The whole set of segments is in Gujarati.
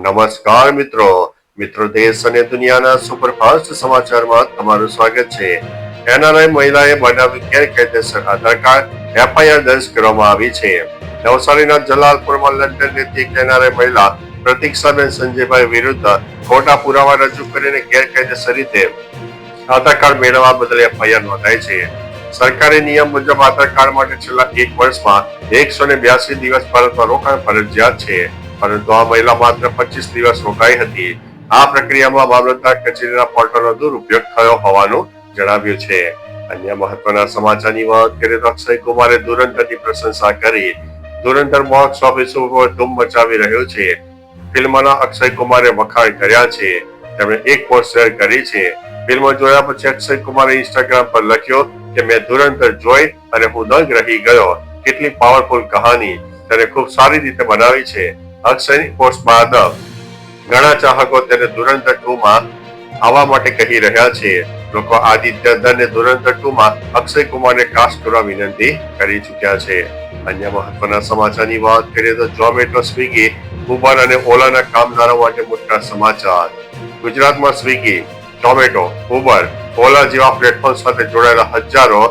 નમસ્કાર મિત્રો દેશ અને દુનિયાના સુપરફાસ્ટ સમાચારમાં તમારું સ્વાગત છે। એનઆરઆઈ મહિલાએ બનાવી ગેરકાયદેસર આધાર કાર્ડ એફઆઈઆર દર્જ કરવામાં આવી છે। નવસારીના જલાલપુરમાં લંડન રહેતી એક એનઆરઆઈ મહિલા પ્રતીક્ષાબેન સંજયભાઈ વિરુદ્ધ ખોટા પુરાવા રજૂ કરીને ગેરકાયદેસર રીતે આધાર કાર્ડ મેળવવા બદલ એફઆઈઆર નોંધાઈ છે। સરકારી નિયમ મુજબ આધાર કાર્ડ માટે છેલ્લા 1 વર્ષમાં 182 દિવસ ભારતમાં રોકાણ ફરજિયાત છે, પરંતુ આ મહિલા માત્ર 25 દિવસ રોકાઈ હતી। આ પ્રક્રિયામાં મામલતદાર કચેરીના પોર્ટલનો દુરુપયોગ થયો હોવાનું જણાવ્યું છે। અન્ય મહત્વના સમાચારની વાત કરીએ તો અક્ષય કુમારે ધુરંધરની પ્રશંસા કરી। ધુરંધર બોક્સ ઓફિસ ઉપર ધૂમ મચાવી રહ્યું છે। ફિલ્મના અક્ષય કુમારે વખાણ કર્યા છે। તેમણે એક પોસ્ટ શેર કરી છે। ફિલ્મ જોયા પછી અક્ષય કુમારે ઇન્સ્ટાગ્રામ પર લખ્યું કે મેં ધુરંધર જોઈ અને હું દંગ રહી ગયો। કેટલી પાવરફુલ કહાની, તેને ખૂબ સારી રીતે બનાવી છે। અક્ષયની પોસ્ટ બાદ ઘણા ચાહકો તેને ધુરંધર 2 માં આવવા માટે કહી રહ્યા છે। લોકો આદિત્ય ધરને ધુરંધર 2 માં અક્ષય કુમારને કાસ્ટ કરવા વિનંતી કરી ચૂક્યા છે। અન્ય મહત્વના સમાચારની વાત કરીએ તો ઝોમેટો, સ્વિગી, ઉબર અને ઓલાના કામદારો માટે મોટા સમાચાર। ગુજરાતમાં સ્વિગી, ઝોમેટો, ઉબર, ઓલા જેવા પ્લેટફોર્મ સાથે જોડાયેલા હજારો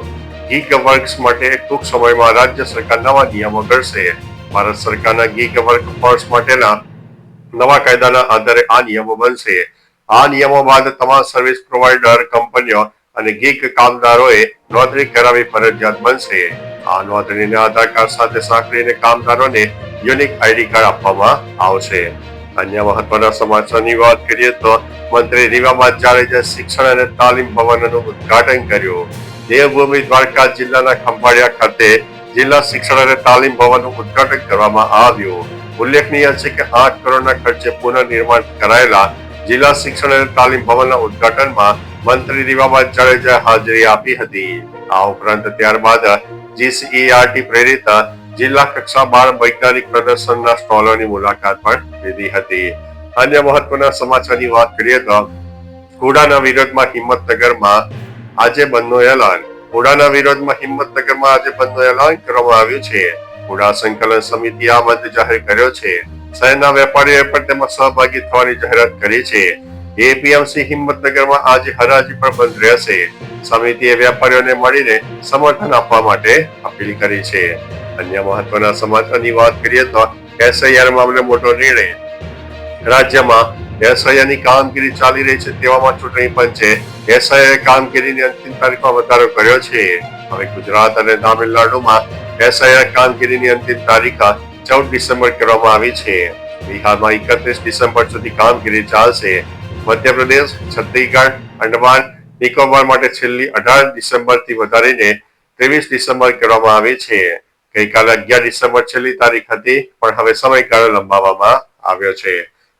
ગીગ વર્ક્સ માટે ટૂંક સમયમાં રાજ્ય સરકાર નવા નિયમો ઘડશે। ભારત સરકારના ગીગ વર્કફોર્સ માટેના નવા કાયદાના આધારે આ નિયમો બનશે। આ નિયમો બાદ તમામ સર્વિસ પ્રોવાઇડર કંપનીઓ અને ગીગ કામદારોએ નોંધણી કરાવવી ફરજિયાત બનશે। આ નોંધણીને આધાર કાર્ડ સાથે સાંકળીને કામદારોને યુનિક આઈડી કાર્ડ આપવામાં આવશે। અન્ય મહત્વના સમાચારની વાત કરીએ તો મંત્રી રીવા જાડેજાએ શિક્ષણ અને તાલીમ ભવનનું ઉદ્ઘાટન કર્યું। દેવભૂમિ દ્વારકા જિલ્લાના ખંભાળિયા ખાતે જિલ્લા શિક્ષણ અને તાલીમ ભવનનું ઉદ્ઘાટન કરવામાં આવ્યું। ઉલ્લેખનીય છે કે 8 કરોડના ખર્ચે પુનઃનિર્માણ કરાયેલા જિલ્લા શિક્ષણ અને તાલીમ ભવનના ઉદ્ઘાટનમાં મંત્રી રીવા જાડેજાએ હાજરી આપી હતી। આ ઉપરાંત ત્યારબાદ જીસીઈઆરટી પ્રેરિત જિલ્લા કક્ષા 12 વૈજ્ઞાનિક પ્રદર્શનના સ્ટોલોની મુલાકાત પણ લીધી હતી। અન્ય મહત્વના સમાચારની વાત કરીએ તો હુડાના વિરોધમાં હિંમતનગરમાં આજે બંધનું એલાન। હુડાના વિરોધમાં હિંમતનગરમાં આજે બંધનું એલાન કરવામાં આવ્યું છે। હુડા સંકલન સમિતિએ આ બંધ જાહેર કર્યો છે। શહેરના વેપારીઓએ પણ તેમાં સહભાગી થવાની જાહેરાત કરી છે। એપીએમસી હિંમતનગરમાં આજે હરાજી પણ બંધ રહેશે। સમિતિએ વેપારીઓને મળીને સમર્થન આપવા માટે અપીલ કરી છે। અન્ય મહત્વના સમાચારની વાત કરીએ તો એસઆઈઆર મામલે મોટો નિર્ણય। રાજ્યમાં એસઆઈઆરની કામગીરી ચાલી રહી છે, તેવામાં ચૂંટણી પંચે એસઆઈઆર કામગીરીની અંતિમ તારીખમાં વધારો કર્યો છે। હવે ગુજરાત અને તામિલનાડુમાં એસઆઈઆર કામગીરીની અંતિમ તારીખ 14 ડિસેમ્બર કરવામાં આવી છે। બિહારમાં 31 ડિસેમ્બર સુધી કામગીરી ચાલશે। મધ્યપ્રદેશ, છત્તીસગઢ, અંડમાન નિકોબાર માટે છેલ્લી 18 ડિસેમ્બરથી વધારીને 23 ડિસેમ્બર કરવામાં આવી છે। ગઈકાલે 11 ડિસેમ્બર છેલ્લી તારીખ હતી, પણ હવે સમયગાળો લંબાવવામાં આવ્યો છે।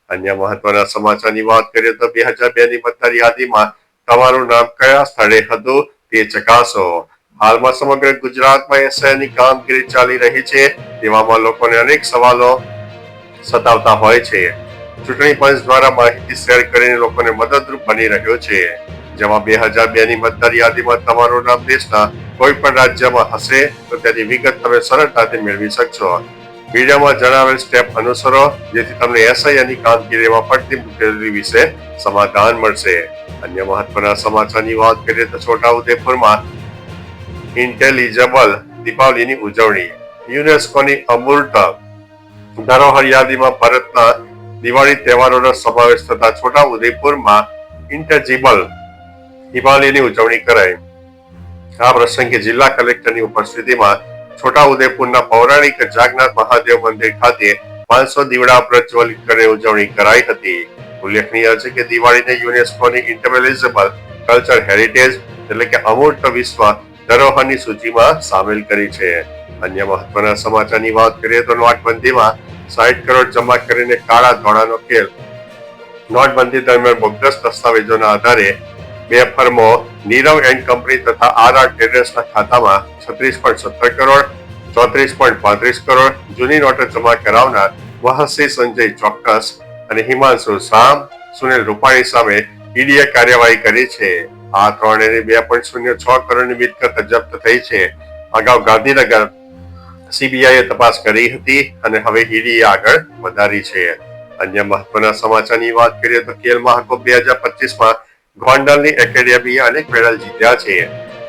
અન્ય મહત્વના સમાચારની વાત કરીએ તો 2002 ની મતદાર યાદીમાં તમારું નામ કયા સ્થળે હતું તે ચકાસો। હાલમાં સમગ્ર ગુજરાતમાં એસઆઈઆરની કામગીરી ચાલી રહી છે, તેવામાં લોકોને અનેક સવાલો સતાવતા હોય છે। ચૂંટણી પંચ દ્વારા માહિતી શેર કરીને લોકોને મદદરૂપ બની રહ્યો છે। જેમાં 2002 ની મતદાર યાદીમાં તમારું નામ દેશના કોઈ પણ રાજ્યમાં હશે તો તેની વિગત તમે સરળતાથી મેળવી શકશો। વિડીયોમાં જણાવેલ સ્ટેપ અનુસરો, જેથી તમને એસઆઈઆરની કામગીરીમાં પડતી મુશ્કેલી વિશે સમાધાન મળશે। અન્ય મહત્વના સમાચારની વાત કરીએ તો છોટાઉદેપુરમાં ઇન્ટેલિજેબલ દીપાવલીની ઉજવણી। યુનેસ્કોની અમૂર્ત ધરોહર યાદીમાં ભારતના દિવાળી તહેવારોનો સમાવેશ થતા છોટાઉદેપુરમાં ઇન્ટેલિજેબલ દીપાવલીની ઉજવણી કરાઈ। આ પ્રસંગે જિલ્લા કલેક્ટરની ઉપસ્થિતિમાં છોટાઉદેપુરના પૌરાણિક જાગનાથ મહાદેવ મંદિર ખાતે 500 દીવડા પ્રજ્વલિત કરી ઉજવણી કરાઈ હતી। ઉલ્લેખનીય છે કે દિવાળીને યુનેસ્કોની ઇન્ટેલિજેબલ કલ્ચર હેરિટેજ એટલે કે અમૂર્ત વિશ્વ ધરોહરની સૂચિમાં સામેલ કરી છે। અન્ય મહત્વના સમાચારની વાત કરીએ તો નોટબંધીમાં 60 કરોડ જમા કરીને કાળા ધોળાનો ખેલ। નોટબંધી દરમિયાન બોગસ દસ્તાવેજોના આધારે 2 ફર્મો નીરવ એન્ડ કંપની તથા આરઆર ટ્રેડર્સના ખાતામાં 36.17 કરોડ, 34.35 કરોડ જૂની નોટો જમા કરાવનાર વહસી સંજય ચોક્કસ અને હિમાંશુ શાહ સુનિલ રૂપાણી સામે ઈડીએ કાર્યવાહી કરી છે। આ ત્રણેયની 2.06 કરોડની મિલકત જપ્ત થઈ છે। અગાઉ ગાંધીનગર સીબીઆઈએ તપાસ કરી હતી અને હવે ઈડીએ આગળ વધારી છે। અન્ય મહત્વના સમાચારની વાત કરીએ તો ખેલ મહાકુંભ 2025માં ગોંડલની એકેડેમીએ અનેક મેડલ જીત્યા છે.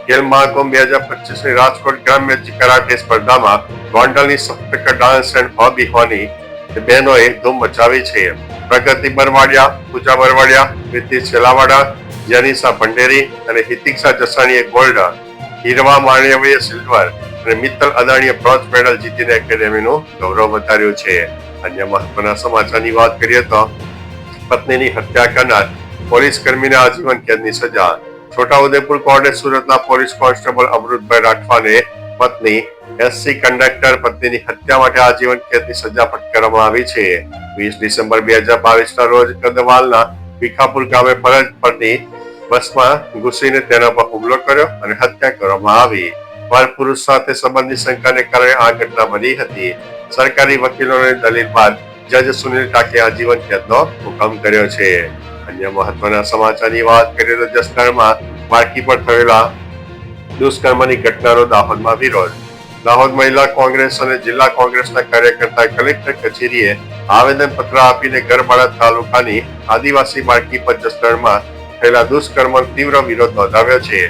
ખેલ મહાકુંભ 2025ની રાજકોટ ગ્રામ્ય કરાટે સ્પર્ધામાં ગોંડલની સપ્તક ડાન્સ એન્ડ હોબી હોની બહેનોએ ધૂમ મચાવી છે. પ્રગતિ બરવાડિયા, પૂજા બરવાડિયા, પ્રીતિ છેલાવાડા, જનીસા ભંડેરી અને હિતિક્ષા જસાણીએ ગોલ્ડ, હીરવા માણ્યવીએ સિલ્વર અને મિત્તલ અદાણીએ બ્રોન્ઝ મેડલ જીતીને એકેડેમીનું ગૌરવ વધાર્યું છે. અન્ય મહત્વના સમાચારની વાત કરીએ તો પત્નીની હત્યા કરનાર પોલીસ કર્મીને આજીવન કેદની સજા. છોટાઉદેપુર કોર્ટે સુરતના પોલીસ કોન્સ્ટેબલ અમૃતભાઈ રાઠવાને પત્ની એસસી કંડક્ટર પત્નીની હત્યા માટે આજીવન કેદની સજા ફટકારવામાં આવી છે. 20 ડિસેમ્બર 2022ના રોજ કદવાલના ભીખાપુર ગામે ફરજ પરની બસમાં ઘૂસીને તેના પર હુમલો કર્યો અને હત્યા કરવામાં આવી. પરપુરુષ સાથે સંબંધની શંકાને કારણે આ ઘટના બની હતી. સરકારી વકીલોની દલીલ બાદ જજ સુનિલ ટાકે આજીવન કેદનો હુકમ કર્યો છે. અન્ય મહત્વના સમાચારની વાત કરીએ તો જસદણમાં બાળકી પર થયેલા દુષ્કર્મની ઘટનાનો દાહોદમાં વિરોધ. દાહોદ મહિલા કોંગ્રેસ અને જિલ્લા કોંગ્રેસના કાર્યકર્તાએ કલેક્ટર કચેરીએ આવેદનપત્ર આપીને ગરબાડા તાલુકાની આદિવાસી બાળકી પર જસદણમાં થયેલા દુષ્કર્મનો તીવ્ર વિરોધ નોંધાવ્યો છે.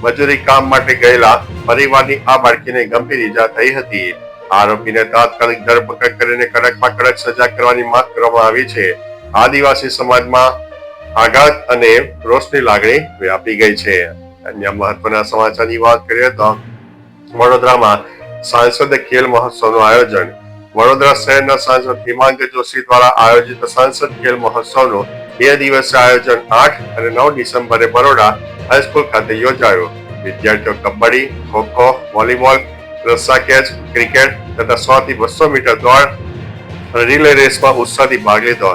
મજૂરી કામ માટે ગયેલા પરિવારની આ બાળકીને ગંભીર ઈજા થઈ હતી. આરોપીને તાત્કાલિક ધરપકડ કરીને કડકમાં કડક સજા કરવાની માંગ કરવામાં આવી છે. આદિવાસી સમાજમાં આઘાત અને રોષની લાગણી વ્યાપી ગઈ છે. અન્ય મહત્વના સમાચારની વાત કરીએ તો વડોદરામાં સાંસદ ખેલ મહોત્સવનું આયોજન. વડોદરા શહેરના સાંસદ હિમાંગ જોશી દ્વારા આયોજિત સાંસદ ખેલ મહોત્સવનું 2 દિવસીય આયોજન 8 અને 9 ડિસેમ્બરે બરોડા હાઈસ્કૂલ ખાતે યોજાયું. વિદ્યાર્થીઓ કબડ્ડી, ખોખો, વોલીબોલ, રસ્સા ખેંચ, ક્રિકેટ તથા 100 થી 200 મીટર દોડ અને રિલે રેસમાં ઉત્સાહથી ભાગ લીધો.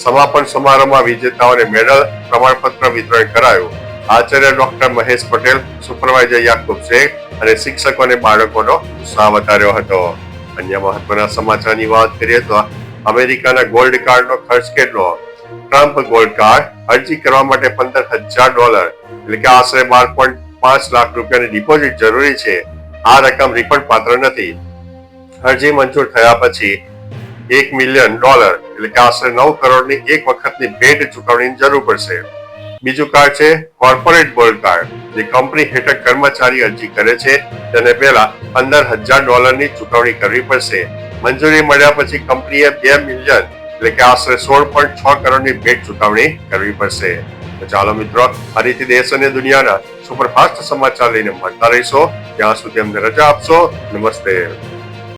સમાપન સમારોહમાં વિજેતાઓને મેડલ, પ્રમાણપત્ર વિતરણ કરાયું. આચાર્ય ડોક્ટર મહેશ પટેલ, સુપરવાઇઝર યાકુબ શેખ અને શિક્ષકોને બાળકોનો ઉત્સાહ વધાર્યો હતો. અન્ય મહત્વના સમાચારની વાત કરીએ તો અમેરિકાના ગોલ્ડ કાર્ડનો ખર્ચ કેટલો? ટ્રમ્પ ગોલ્ડ કાર્ડ અરજી કરવા માટે $15,000 એટલે કે આશરે 12.5 લાખ રૂપિયાની ડિપોઝિટ જરૂરી છે. આ રકમ રિફંડ પાત્ર નથી. અરજી મંજૂર થયા પછી $1 મિલિયન એટલે કે આશરે 9 કરોડની એક વખતની ભેટ ચૂકવણીની જરૂર પડશે. બીજું કાર્ડ છે કોર્પોરેટ ગોલ્ડ કાર્ડ, જે કંપની હેઠળ કર્મચારી અરજી કરે છે તેને પહેલા $15,000 ની ચૂકવણી કરવી પડશે. મંજૂરી મળ્યા પછી કંપનીએ $2 મિલિયન એટલે કે આશરે 16.6 કરોડની ભેટ ચૂકવણી કરવી પડશે. તો ચાલો મિત્રો, આ રીતે દેશ અને દુનિયાના સુપરફાસ્ટ સમાચાર લઈને મળતા રહીશો. ત્યાં સુધી અમને રજા આપશો. નમસ્તે.